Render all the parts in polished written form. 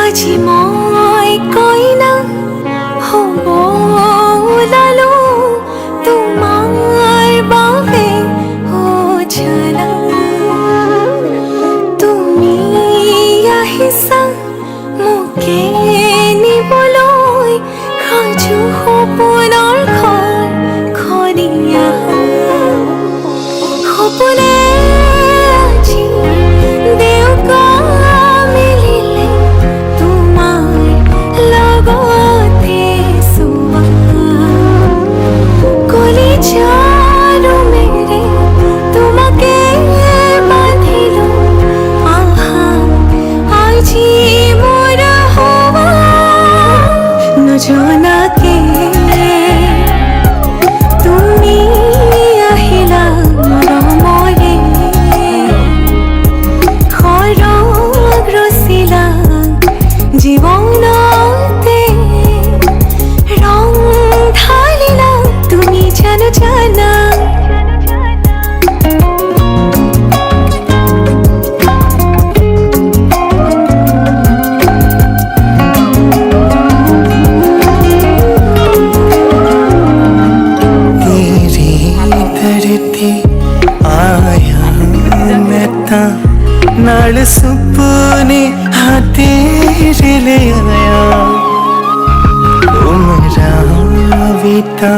আজি মই কইনা হ'ব ওলালো তোমাৰ বাবে ও জানা তুমি আহিছা মোকে নিবলৈ সাজু সপোনৰ ঘৰ খনিয়া সপোনে আজি দেউকা মিলিলে তোমাৰ লগতে চোৱা কলিজাৰো মেৰে তোমাকে বান্ধিলো আহা আজি মোৰ হোৱা নজনাকে তুমি আহিলা মৰমৰে খৰগ ৰচিলা জীৱনতে ৰং ঢালিলা তুমি জানো জানা नाल सुपने हाँ तेरे ले आया उमरा बीता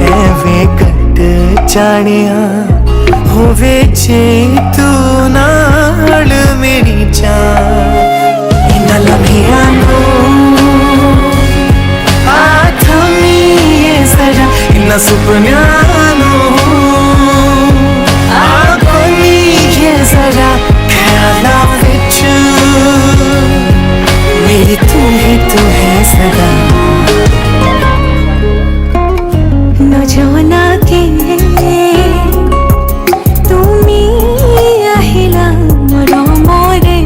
है वे कट जानिया होवे जे तू नाल मेरी जान इन लम्हिया नो आथमी ये सजा इन सुपन्या नो आखोनी ये सजा मेरी तू है सदा নজনাকে তুমি আহিলা মৰমৰে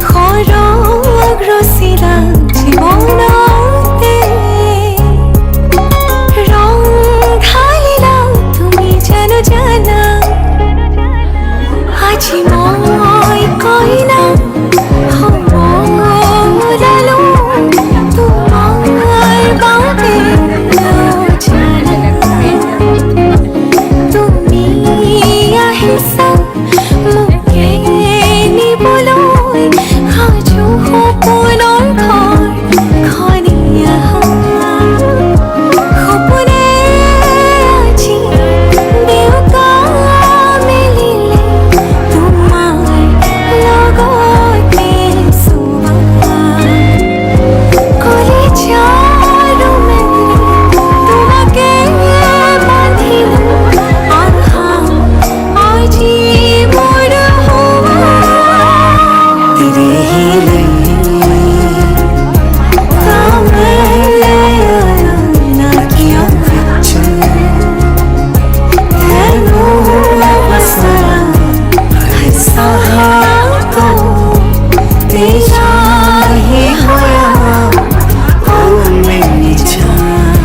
খৰগ ৰচিলা জীৱনতে ৰং ঢালিলা তুমি জানো জানা আজি মই কইনা হ'ব ওলালো তোমাৰ বাবে তুমি আহিছা মোকে নিবলৈ সাজু সপোনৰ ঘৰ খনিয়া সপোনে আজি দেউকা মিলিলে তোমাৰ লগতে চোৱা কলিজাৰো মেৰে তোমাকে বান্ধিলো আহা আজি মোৰ হোৱা तेरे ही लिए কামে না কিয় तेनू बसरा ऐसा तो तेरा ही होया ओ मेरी जान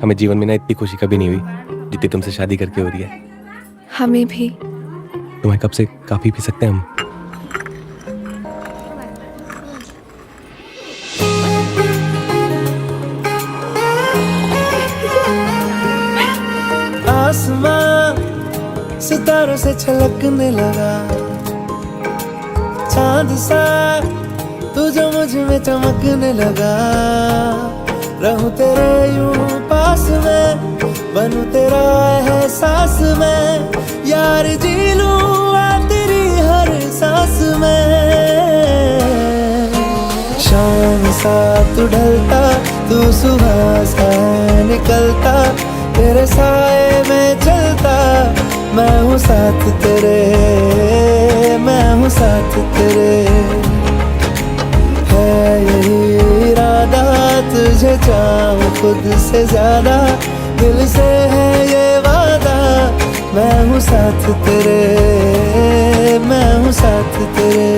हमें जीवन में ना इतनी खुशी कभी नहीं हुई जितनी तुमसे शादी करके हो रही है। हमें भी। तुम्हें कब से काफी पी सकते हैं हम। आसमां सितारों से छलकने लगा चांद सा तू जो मुझ में चमकने लगा रहूं तेरे यूं पास में बनूं तेरा एहसास में यार जी लूं तेरी हर सांस में शाम सा तू ढलता तू सुबह सा निकलता तेरे साए में चलता मैं हूँ साथ तेरे मैं हूँ साथ तेरे है यही इरादा तुझे चाहूं खुद से ज्यादा दिल से है ये वादा मैं हूँ साथ तेरे, मैं हूँ साथ तेरे।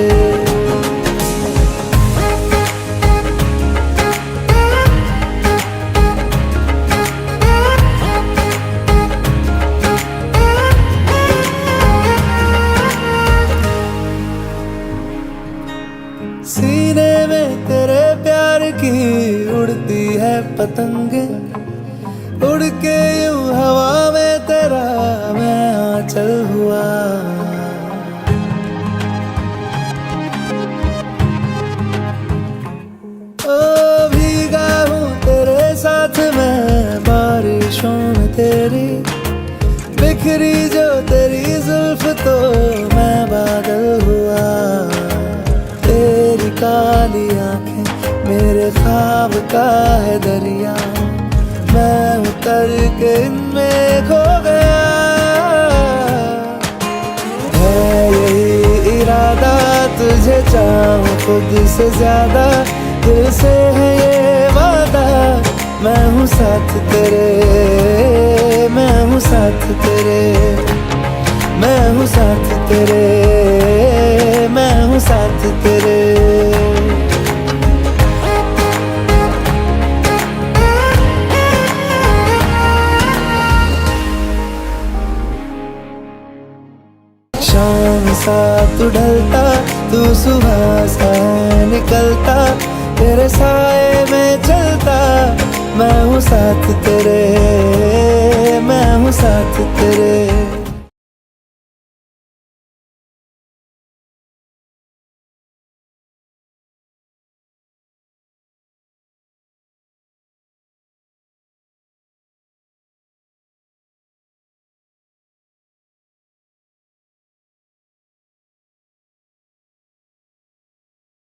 सीने में तेरे प्यार की उड़ती है पतंगे, उड़ के यूं हवा में तेरा मैं आंचल हुआ। ओ भीगा हूँ तेरे साथ मैं बारिशों में तेरी, बिखरी जो तेरी जुल्फ तो मैं बादल हुआ। तेरी काली आंखें मेरे ख्वाब का है दरिया, मैं उतर के इनमें खो गया। है यही इरादा तुझे चाहूं खुद से ज्यादा, दिल से है ये वादा। मैं हूँ साथ तेरे, मैं हूँ साथ तेरे, मैं हूँ साथ तेरे, मैं हूँ साथ तेरे। शाम सा तू ढलता, तू सुबह सा निकलता, तेरे साए में चलता। मैं हूँ साथ तेरे, मैं हूँ साथ तेरे।